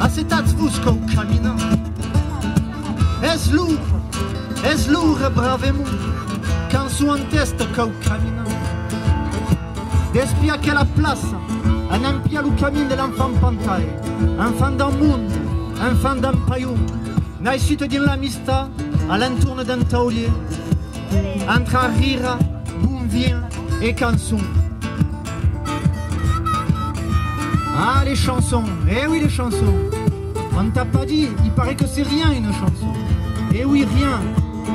Acetați-vos că o camină. Es lourd bravement, quand su un test că o camină. Despia che la plaça, un empia le camin de l'enfant pantaille, enfant d'un monde, enfant d'un paion, naiscut din l'amista, à l'entourne d'un taulier, entre rira, bon vin et canson. Ah, les chansons, eh oui, les chansons. On t'a pas dit, il paraît que c'est rien une chanson. Eh oui, rien,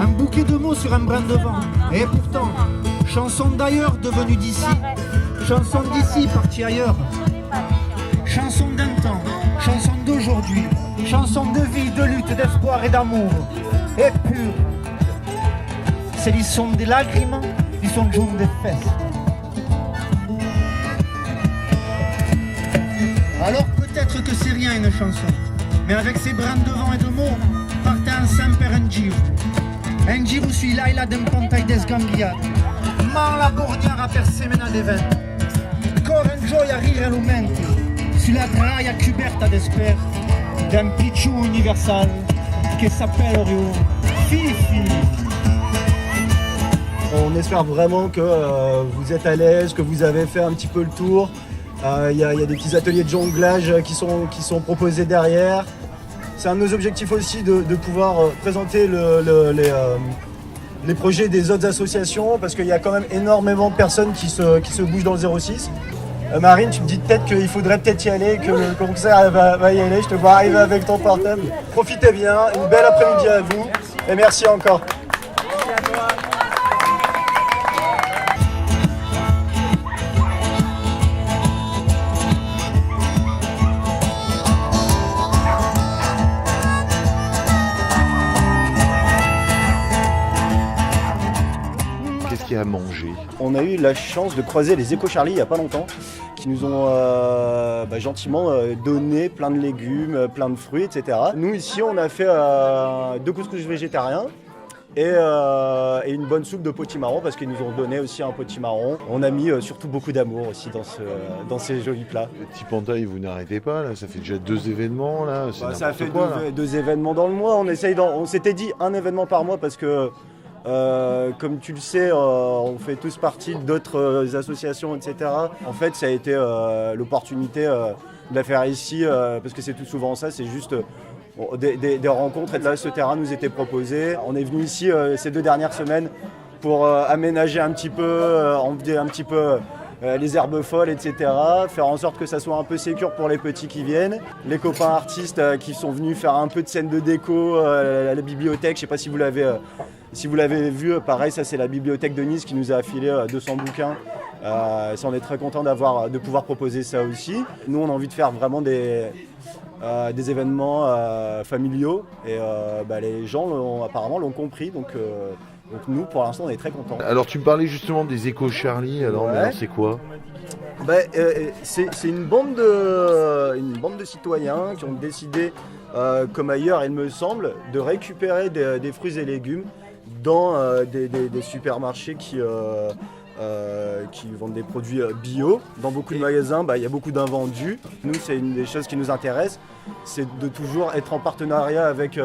un bouquet de mots sur un brin de vent. Et pourtant, chanson d'ailleurs devenue d'ici, chanson d'ici partie ailleurs. Chanson d'un temps, chanson d'aujourd'hui, chanson de vie, de lutte, d'espoir et d'amour. Et pure. C'est les sons des lagrimes, ils sont jaunes des fesses. Alors peut-être que c'est rien une chanson, mais avec ses brins de vent et de mots, partait un sempre un giro. Un giro sui l'aila d'un pontail desgambiat, ma la bordiara per semena de vent. Cor en gioia rire lumenti, sulla traia coberta d'esper, d'un picciu universal che s'appelle Fifi. On espère vraiment que vous êtes à l'aise, que vous avez fait un petit peu le tour. Il y a des petits ateliers de jonglage qui sont proposés derrière. C'est un de nos objectifs aussi de pouvoir présenter les projets des autres associations parce qu'il y a quand même énormément de personnes qui se bougent dans le 06. Marine, tu me dis peut-être qu'il faudrait peut-être y aller, que le concert va y aller. Je te vois arriver avec ton portable. Profitez bien, une belle après-midi à vous et merci encore. À manger. On a eu la chance de croiser les Éco-Charlie il n'y a pas longtemps, qui nous ont gentiment donné plein de légumes, plein de fruits, etc. Nous ici on a fait 2 couscous végétariens et une bonne soupe de potimarron parce qu'ils nous ont donné aussi un potimarron. On a mis surtout beaucoup d'amour aussi dans ces jolis plats. Le petit pantail, vous n'arrêtez pas là, ça fait déjà 2 événements là. Ça fait deux événements dans le mois. On s'était dit un événement par mois parce que comme tu le sais, on fait tous partie d'autres associations, etc. En fait, ça a été l'opportunité de la faire ici, parce que c'est tout souvent ça, c'est juste des rencontres. Et là, ce terrain nous était proposé. On est venu ici ces 2 dernières semaines pour aménager un petit peu, enlever un petit peu les herbes folles, etc. Faire en sorte que ça soit un peu sécure pour les petits qui viennent. Les copains artistes qui sont venus faire un peu de scène de déco à la bibliothèque, je ne sais pas si vous l'avez vu, pareil, ça c'est la bibliothèque de Nice qui nous a affilé 200 bouquins. Ça, on est très content de pouvoir proposer ça aussi. Nous, on a envie de faire vraiment des événements familiaux et les gens apparemment l'ont compris. Donc nous, pour l'instant, on est très contents. Alors tu me parlais justement des Éco-Charlie, alors, ouais. alors c'est quoi ? C'est une bande de citoyens qui ont décidé, comme ailleurs il me semble, de récupérer des fruits et légumes dans des supermarchés qui vendent des produits bio. Dans beaucoup de magasins, il y a beaucoup d'invendus. Nous, c'est une des choses qui nous intéresse, c'est de toujours être en partenariat avec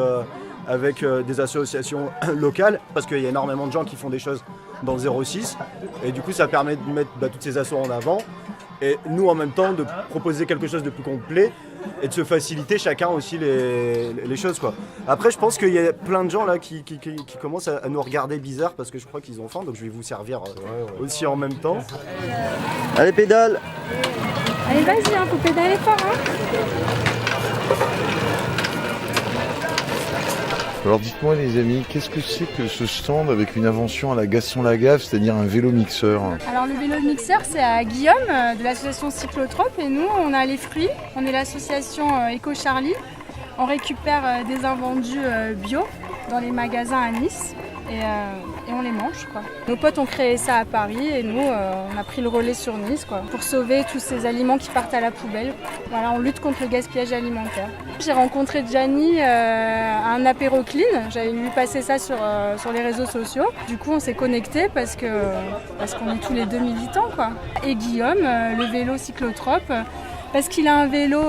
des associations locales, parce qu'il y a énormément de gens qui font des choses dans le 06, et du coup ça permet de mettre toutes ces assos en avant, et nous en même temps de proposer quelque chose de plus complet, et de se faciliter chacun aussi les choses, quoi. Après je pense qu'il y a plein de gens là qui commencent à nous regarder bizarre, parce que je crois qu'ils ont faim, donc je vais vous servir aussi en même temps. Allez, pédale. Allez, vas-y, faut pédaler fort, Alors dites-moi les amis, qu'est-ce que c'est que ce stand avec une invention à la Gaston Lagaffe, c'est-à-dire un vélo mixeur ? Alors le vélo mixeur, c'est à Guillaume de l'association Cyclotrope, et nous on a les fruits, on est l'association Éco-Charlie. On récupère des invendus bio dans les magasins à Nice et on les mange, quoi. Nos potes ont créé ça à Paris et nous on a pris le relais sur Nice, quoi, pour sauver tous ces aliments qui partent à la poubelle. Voilà, on lutte contre le gaspillage alimentaire. J'ai rencontré Gianni à un apéro clean, j'avais vu passer ça sur les réseaux sociaux. Du coup on s'est connectés parce qu'on est tous les deux militants, quoi. Et Guillaume, le vélo cyclotrope, Parce qu'il a un vélo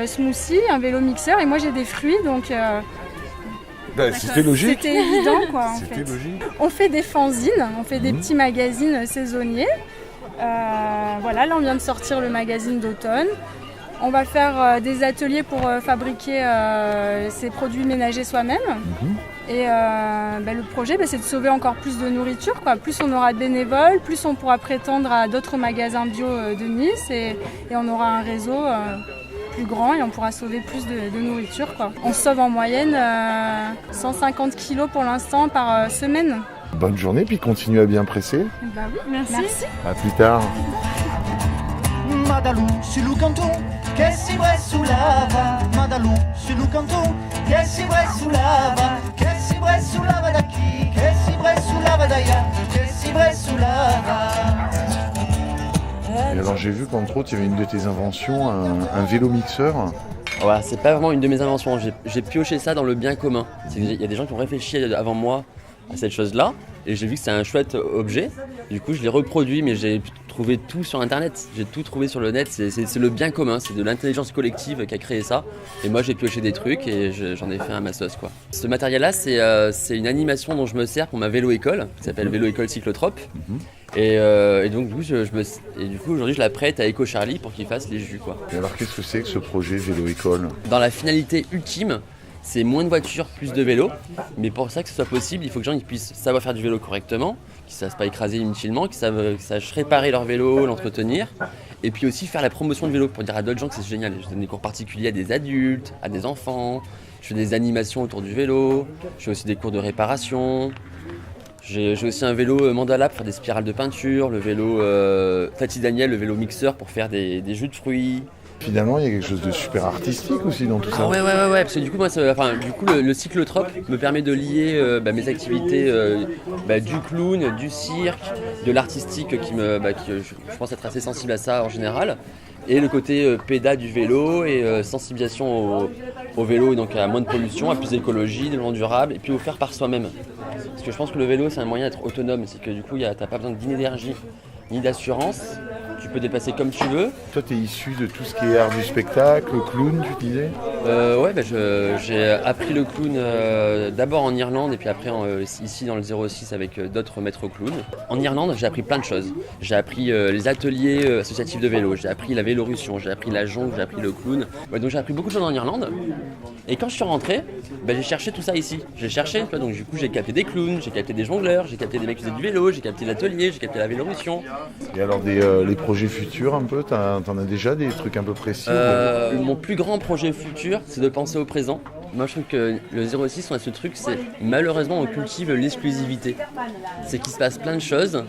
smoothie, un vélo mixeur, et moi j'ai des fruits, donc C'était logique. c'était évident quoi en C'était fait. logique. On fait des fanzines, on fait des petits magazines saisonniers. Voilà, là on vient de sortir le magazine d'automne. On va faire des ateliers pour fabriquer ces produits ménagers soi-même. Et le projet, c'est de sauver encore plus de nourriture, quoi. Plus on aura de bénévoles, plus on pourra prétendre à d'autres magasins bio de Nice et on aura un réseau plus grand et on pourra sauver plus de nourriture, quoi. On sauve en moyenne 150 kilos pour l'instant par semaine. Bonne journée, puis continue à bien presser. Bah oui, merci. À plus tard. Madalou, sullo canton, che si vuole sull'ava. Madalou, sullo canton, che si vuole sull'ava. Che si vuole sull'ava da chi? Che si vuole sull'ava da ya? Che si vuole sull'ava. Et alors j'ai vu qu'entre autres, il y avait une de tes inventions, un vélo mixeur. Voilà, c'est pas vraiment une de mes inventions, j'ai pioché ça dans le bien commun. Il y a des gens qui ont réfléchi avant moi à cette chose-là, et j'ai vu que c'est un chouette objet. Du coup, je l'ai reproduit, mais j'ai trouvé tout sur Internet. J'ai tout trouvé sur le net, c'est le bien commun, c'est de l'intelligence collective qui a créé ça. Et moi, j'ai pioché des trucs et j'en ai fait un massos, quoi. Ce matériel-là, c'est une animation dont je me sers pour ma vélo-école, qui s'appelle Vélo-école Cyclotrope. Et donc du coup aujourd'hui je la prête à Eco Charlie pour qu'il fasse les jus, quoi. Et alors qu'est-ce que c'est que ce projet vélo-école? Dans la finalité ultime, c'est moins de voitures, plus de vélos. Mais pour ça que ce soit possible, il faut que les gens puissent savoir faire du vélo correctement, qu'ils ne savent pas écraser inutilement, qu'ils sachent réparer leur vélo, l'entretenir. Et puis aussi faire la promotion du vélo pour dire à d'autres gens que c'est génial. Je donne des cours particuliers à des adultes, à des enfants. Je fais des animations autour du vélo. Je fais aussi des cours de réparation. J'ai aussi un vélo mandala pour faire des spirales de peinture, le vélo Tati Daniel, le vélo mixeur pour faire des jus de fruits. Finalement, il y a quelque chose de super artistique aussi dans tout ça. Ah ouais, parce que du coup, le cyclotrope me permet de lier mes activités du clown, du cirque, de l'artistique je pense être assez sensible à ça en général. Et le côté péda du vélo et sensibilisation au vélo, et donc à moins de pollution, à plus d'écologie, développement durable, et puis au faire par soi-même. Parce que je pense que le vélo, c'est un moyen d'être autonome, c'est que du coup, t'as pas besoin d'énergie ni d'assurance, tu peux déplacer comme tu veux. Toi, tu es issu de tout ce qui est art du spectacle, clown, tu disais? J'ai appris le clown d'abord en Irlande et puis après ici dans le 06 avec d'autres maîtres clowns. En Irlande, j'ai appris plein de choses. J'ai appris les ateliers associatifs de vélo, j'ai appris la vélorussion, j'ai appris la jongle, j'ai appris le clown. Donc j'ai appris beaucoup de choses en Irlande. Et quand je suis rentré, j'ai cherché tout ça ici. J'ai cherché, donc du coup j'ai capté des clowns, j'ai capté des jongleurs, j'ai capté des mecs qui faisaient du vélo, j'ai capté l'atelier, j'ai capté la vélorussion. Et alors les projets futurs un peu, t'en as déjà des trucs un peu précis? Mon plus grand projet futur, c'est de penser au présent. Moi je trouve que le 06, on a ce truc, c'est malheureusement on cultive l'exclusivité. C'est qu'il se passe plein de choses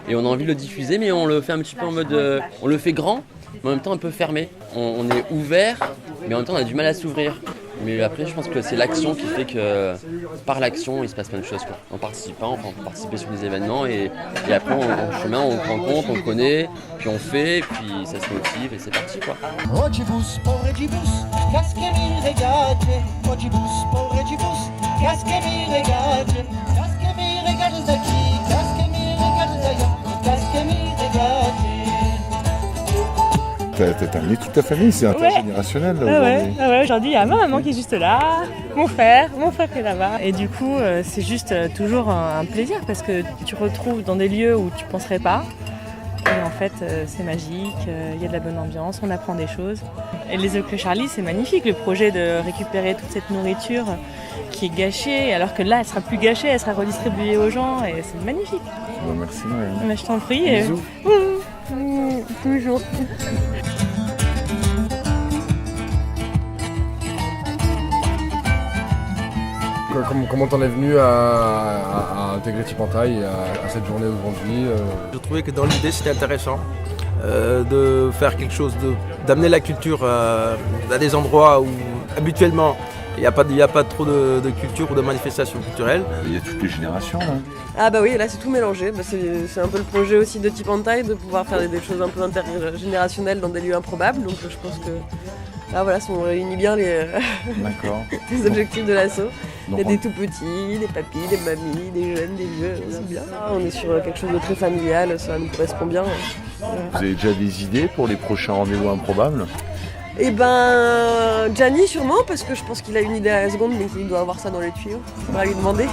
et on a envie de le diffuser, mais on le fait un petit peu en mode... on le fait grand, mais en même temps un peu fermé. On est ouvert, mais en même temps on a du mal à s'ouvrir. Mais après, je pense que c'est l'action qui fait que par l'action, il se passe plein de choses, quoi. En participant, on peut participer sur des événements et après, en chemin, on se rend compte, on connaît, puis on fait, puis ça se motive et c'est parti, quoi. Ogibus, Regibus, qu'est-ce que mi regate? Ogibus, Regibus, qu'est-ce que mi regate? Qu'est-ce que mi regate daqui? Qu'est-ce que mi regate d'ailleurs? Qu'est-ce que mi regate? T'as amené toute ta famille, c'est intergénérationnel là, aujourd'hui. Ouais, aujourd'hui il y a ma maman qui est juste là, mon frère est là-bas. Et du coup c'est juste toujours un plaisir parce que tu retrouves dans des lieux où tu ne penserais pas. Et en fait c'est magique, il y a de la bonne ambiance, on apprend des choses. Et les Eco Charlie, c'est magnifique, le projet de récupérer toute cette nourriture qui est gâchée, alors que là elle sera plus gâchée, elle sera redistribuée aux gens et c'est magnifique. Bon, merci Marianne. Mais je t'en prie. Bisous. Toujours. Comment t'en es venu à intégrer Tipantaï et à cette journée aujourd'hui? Je trouvais que dans l'idée c'était intéressant de faire quelque chose, d'amener la culture à des endroits où habituellement il n'y a pas trop de culture ou de manifestations culturelles. Il y a toutes les générations là. Ah bah oui, là c'est tout mélangé. C'est un peu le projet aussi de Tipantaï de pouvoir faire des choses un peu intergénérationnelles dans des lieux improbables. Donc je pense que là voilà, on réunit bien les objectifs de l'asso. Il y a des tout petits, des papis, des mamies, des jeunes, des vieux, c'est bien. On est sur quelque chose de très familial, ça nous correspond bien. Vous avez déjà des idées pour les prochains rendez-vous improbables? Eh ben, Gianni sûrement, parce que je pense qu'il a une idée à la seconde, mais il doit avoir ça dans les tuyaux. On va lui demander.